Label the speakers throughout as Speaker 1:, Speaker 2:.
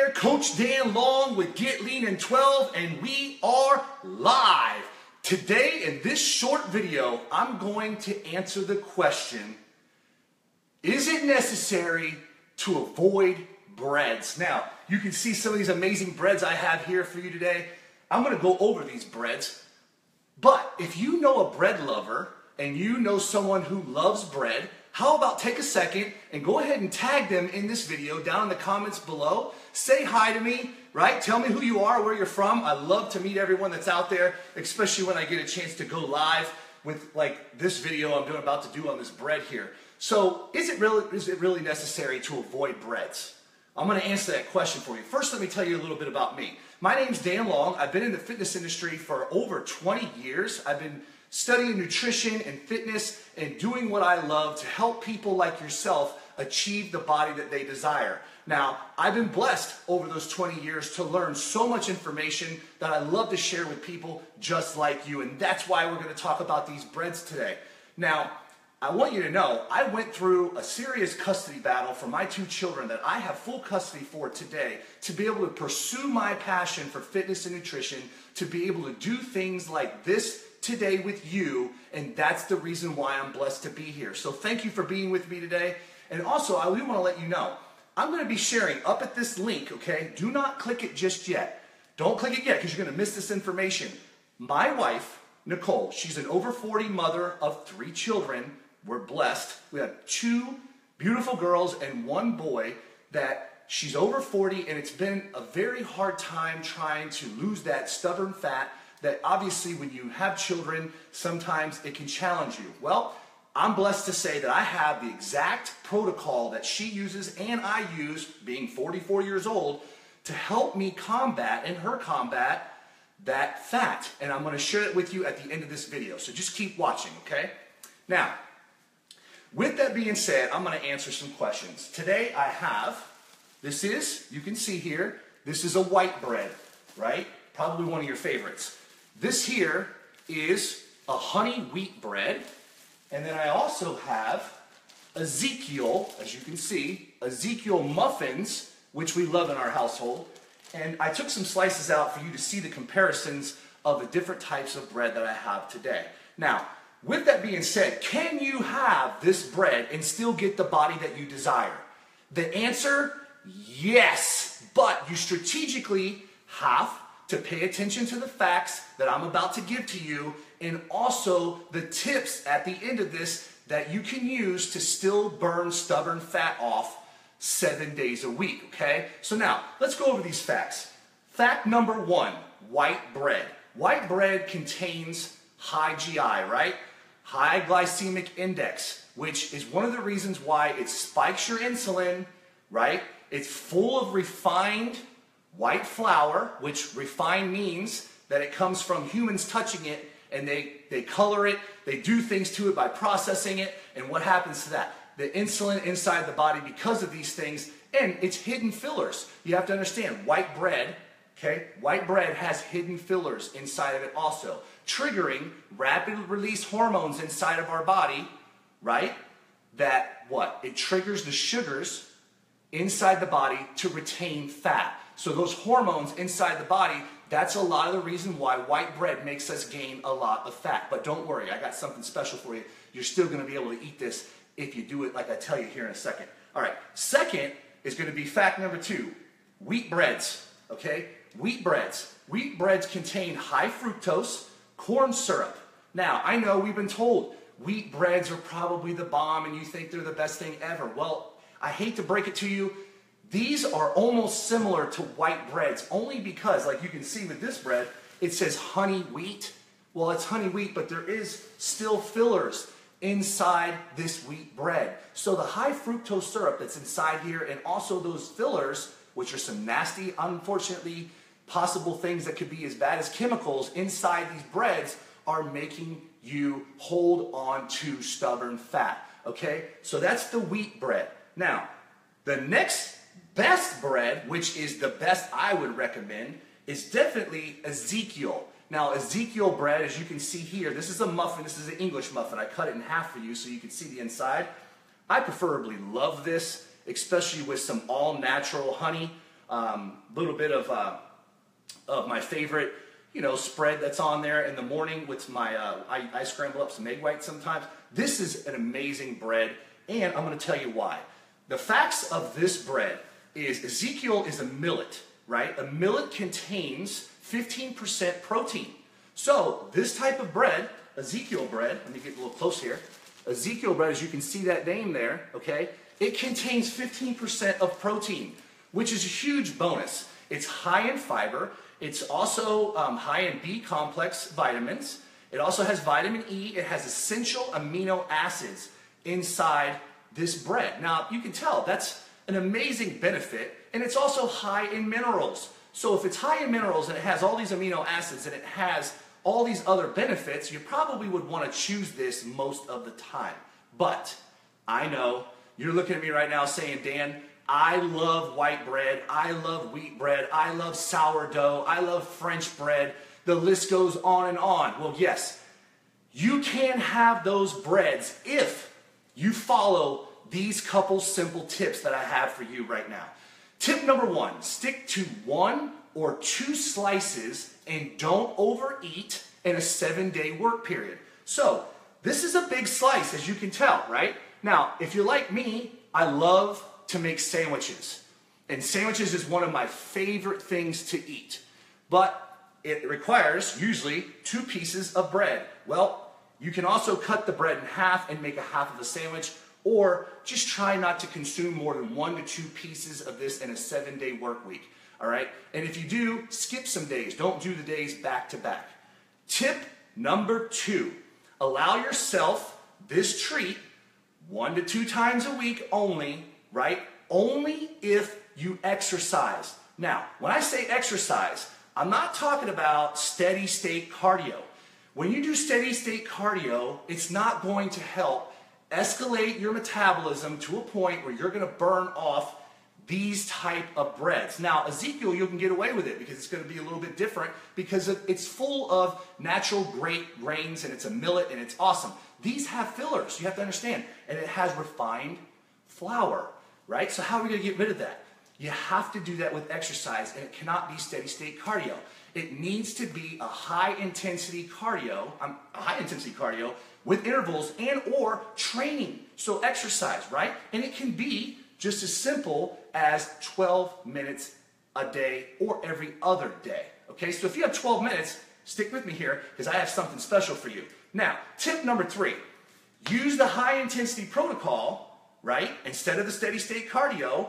Speaker 1: there, Coach Dan Long with Get Lean in 12, and we are live. Today, in this short video, I'm going to answer the question, is it necessary to avoid breads? Now, you can see some of these amazing breads I have here for you today. I'm going to go over these breads, but if you know a bread lover and you know someone who loves bread, how about take a second and go ahead and tag them in this video down in the comments below. Say hi to me, right? Tell me who you are, where you're from. I love to meet everyone that's out there, especially when I get a chance to go live with like this video I'm about to do on this bread here. So is it really necessary to avoid breads? I'm going to answer that question for you. First, let me tell you a little bit about me. My name's Dan Long. I've been in the fitness industry for over 20 years. I've been studying nutrition and fitness and doing what I love to help people like yourself achieve the body that they desire. Now, I've been blessed over those 20 years to learn so much information that I love to share with people just like you, and that's why we're going to talk about these breads today. Now, I want you to know, I went through a serious custody battle for my two children that I have full custody for today to be able to pursue my passion for fitness and nutrition, to be able to do things like this today with you, and that's the reason why I'm blessed to be here. So thank you for being with me today. And also, I do want to let you know, I'm going to be sharing up at this link, okay? Do not click it just yet. Don't click it yet because you're going to miss this information. My wife, Nicole, she's an over 40 mother of 3 children. We're blessed. We have 2 beautiful girls and 1 boy that she's over 40, and it's been a very hard time trying to lose that stubborn fat that obviously when you have children, sometimes it can challenge you. Well, I'm blessed to say that I have the exact protocol that she uses and I use, being 44 years old, to help me combat and her combat that fat. And I'm going to share it with you at the end of this video. So just keep watching, okay? Now, with that being said, I'm going to answer some questions. Today I have, you can see here, this is a white bread, right? Probably one of your favorites. This here is a honey wheat bread. And then I also have Ezekiel, as you can see, Ezekiel muffins, which we love in our household. And I took some slices out for you to see the comparisons of the different types of bread that I have today. Now, with that being said, can you have this bread and still get the body that you desire? The answer, yes. But you strategically have to pay attention to the facts that I'm about to give to you, and also the tips at the end of this that you can use to still burn stubborn fat off 7 days a week, okay? So now, let's go over these facts. Fact number 1, white bread. White bread contains high GI, right? High glycemic index, which is one of the reasons why it spikes your insulin, right? It's full of refined white flour, which refined means that it comes from humans touching it, and they color it, they do things to it by processing it, and what happens to that? The insulin inside the body, because of these things, and it's hidden fillers. You have to understand, white bread, okay, white bread has hidden fillers inside of it also, triggering rapid release hormones inside of our body, right? That what? It triggers the sugars inside the body to retain fat. So those hormones inside the body, that's a lot of the reason why white bread makes us gain a lot of fat. But don't worry, I got something special for you. You're still going to be able to eat this if you do it like I tell you here in a second. All right, second is going to be fact number 2, wheat breads, okay? Wheat breads. Wheat breads contain high fructose corn syrup. Now, I know we've been told wheat breads are probably the bomb and you think they're the best thing ever. Well, I hate to break it to you, these are almost similar to white breads, only because, like you can see with this bread, it says honey wheat. Well, it's honey wheat, but there is still fillers inside this wheat bread. So the high fructose syrup that's inside here, and also those fillers, which are some nasty, unfortunately, possible things that could be as bad as chemicals inside these breads, are making you hold on to stubborn fat, okay? So that's the wheat bread. Now, the next best bread, which is the best I would recommend, is definitely Ezekiel. Now, Ezekiel bread, as you can see here, this is a muffin. This is an English muffin. I cut it in half for you so you can see the inside. I preferably love this, especially with some all-natural honey. little bit of my favorite, spread that's on there in the morning with my, I scramble up some egg whites sometimes. This is an amazing bread, and I'm going to tell you why. The facts of this bread is Ezekiel is a millet, right? A millet contains 15% protein. So this type of bread, Ezekiel bread, let me get a little close here. Ezekiel bread, as you can see that name there, okay? It contains 15% of protein, which is a huge bonus. It's high in fiber. It's also high in B complex vitamins. It also has vitamin E. It has essential amino acids inside this bread. Now, you can tell that's an amazing benefit, and it's also high in minerals. So if it's high in minerals and it has all these amino acids and it has all these other benefits, you probably would want to choose this most of the time. But I know you're looking at me right now saying, Dan, I love white bread, I love wheat bread, I love sourdough, I love French bread. The list goes on and on. Well, yes, you can have those breads if you follow these couple simple tips that I have for you right now. Tip number 1, stick to 1 or 2 slices and don't overeat in a 7-day work period. So this is a big slice, as you can tell, right? Now, if you're like me, I love to make sandwiches. And sandwiches is one of my favorite things to eat. But it requires usually 2 pieces of bread. Well, you can also cut the bread in half and make a half of a sandwich, or just try not to consume more than 1 to 2 pieces of this in a 7-day work week. All right? And if you do, skip some days. Don't do the days back to back. Tip number 2, allow yourself this treat 1 to 2 times a week only, right? Only if you exercise. Now, when I say exercise, I'm not talking about steady state cardio. When you do steady state cardio, it's not going to help escalate your metabolism to a point where you're going to burn off these type of breads. Now, Ezekiel, you can get away with it because it's going to be a little bit different because it's full of natural great grains and it's a millet and it's awesome. These have fillers, you have to understand, and it has refined flour, right? So how are we going to get rid of that? You have to do that with exercise, and it cannot be steady state cardio. It needs to be a high intensity cardio, with intervals and or training. So exercise, right? And it can be just as simple as 12 minutes a day or every other day. Okay, so if you have 12 minutes, stick with me here because I have something special for you. Now, tip number 3, use the high intensity protocol, right, instead of the steady state cardio,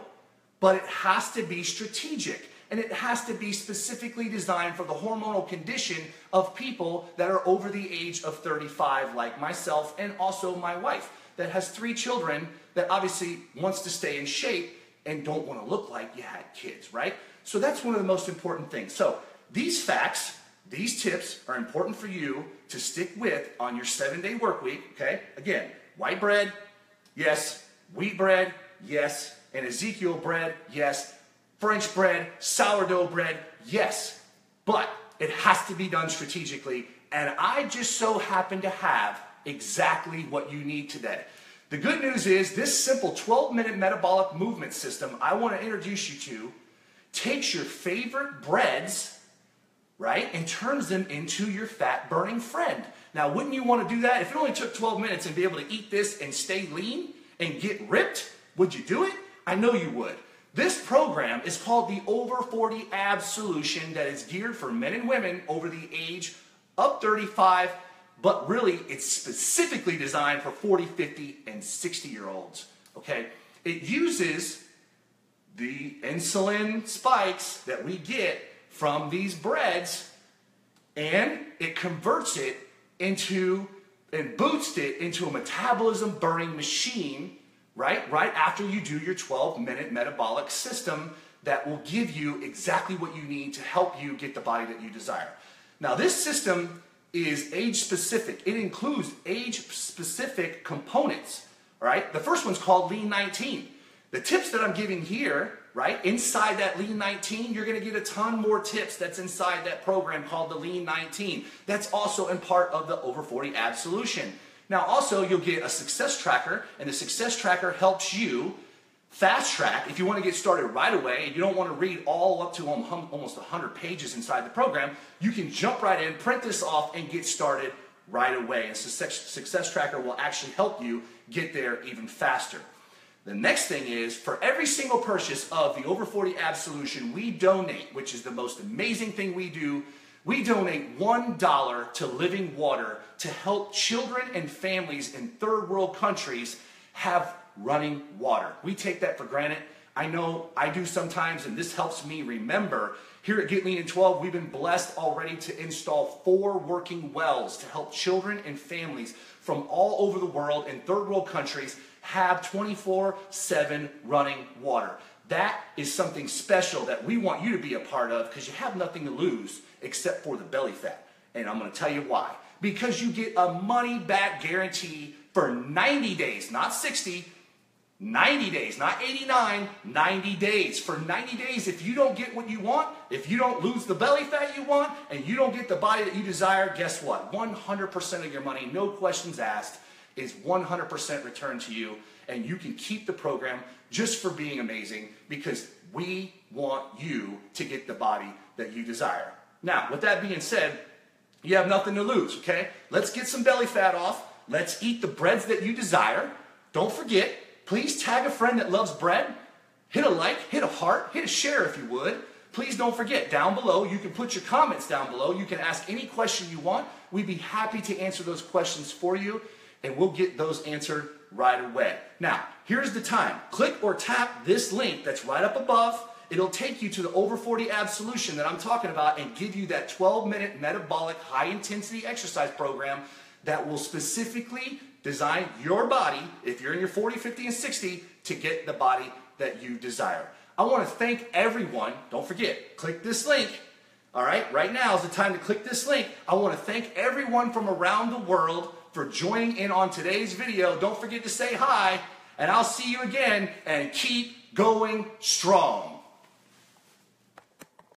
Speaker 1: but it has to be strategic. And it has to be specifically designed for the hormonal condition of people that are over the age of 35, like myself and also my wife that has 3 children that obviously wants to stay in shape and don't want to look like you had kids, right? So that's one of the most important things. So these facts, these tips are important for you to stick with on your 7-day work week, okay? Again, white bread, yes. Wheat bread, yes. And Ezekiel bread, yes. French bread, sourdough bread, yes, but it has to be done strategically, and I just so happen to have exactly what you need today. The good news is this simple 12-minute metabolic movement system I want to introduce you to takes your favorite breads, right, and turns them into your fat-burning friend. Now, wouldn't you want to do that? If it only took 12 minutes and be able to eat this and stay lean and get ripped, would you do it? I know you would. This program is called the Over 40 Abs Solution that is geared for men and women over the age of 35, but really it's specifically designed for 40, 50, and 60-year-olds, okay? It uses the insulin spikes that we get from these breads, and it converts it into, and boosts it into a metabolism-burning machine, right after you do your 12-minute metabolic system that will give you exactly what you need to help you get the body that you desire. Now, this system is age-specific. It includes age-specific components, all right? The first one's called Lean 19. The tips that I'm giving here, right, inside that Lean 19, you're going to get a ton more tips that's inside that program called the Lean 19. That's also in part of the Over 40 Abs Solution. Now, also, you'll get a success tracker, and the success tracker helps you Fast Track, if you want to get started right away and you don't want to read all up to almost 100 pages inside the program, you can jump right in, print this off, and get started right away. And Success Tracker will actually help you get there even faster. The next thing is, for every single purchase of the Over 40 Abs Solution, we donate, which is the most amazing thing we do, we donate $1 to Living Water to help children and families in third world countries have running water. We take that for granted. I know I do sometimes, and this helps me remember. Here at Get Lean in 12, we've been blessed already to install 4 working wells to help children and families from all over the world in third world countries have 24/7 running water. That is something special that we want you to be a part of, because you have nothing to lose except for the belly fat. And I'm going to tell you why. Because you get a money-back guarantee for 90 days, not 60, 90 days, not 89, 90 days. For 90 days, if you don't get what you want, if you don't lose the belly fat you want, and you don't get the body that you desire, guess what? 100% of your money, no questions asked, is 100% returned to you, and you can keep the program just for being amazing, because we want you to get the body that you desire. Now, with that being said, you have nothing to lose, okay? Let's get some belly fat off. Let's eat the breads that you desire. Don't forget, please tag a friend that loves bread. Hit a like, hit a heart, hit a share if you would. Please don't forget, down below, you can put your comments down below. You can ask any question you want. We'd be happy to answer those questions for you, and we'll get those answered right away. Now, here's the time. Click or tap this link that's right up above. It'll take you to the Over 40 Abs Solution that I'm talking about and give you that 12-minute metabolic high-intensity exercise program that will specifically design your body, if you're in your 40, 50, and 60, to get the body that you desire. I want to thank everyone. Don't forget, click this link. All right, right now is the time to click this link. I want to thank everyone from around the world for joining in on today's video. Don't forget to say hi, and I'll see you again, and keep going strong.